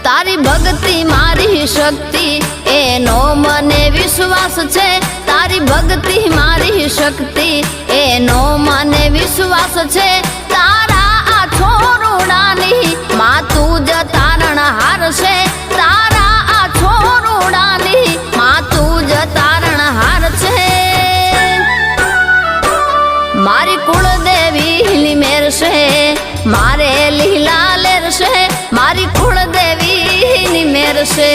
તારી ભક્તિ મારી શક્તિ એનો મને વિશ્વાસ છે તારી ભક્તિ મારી શક્તિ એનો મને વિશ્વાસ છે તારા આ છોરુડાની માં તું જ તારણહાર છે તારા આ છોરુડાની માં તું જ તારણહાર છે મારી કુળદેવીની મેર છે મારે લીલા લેર છે મારી કુળદેવીની મેર છે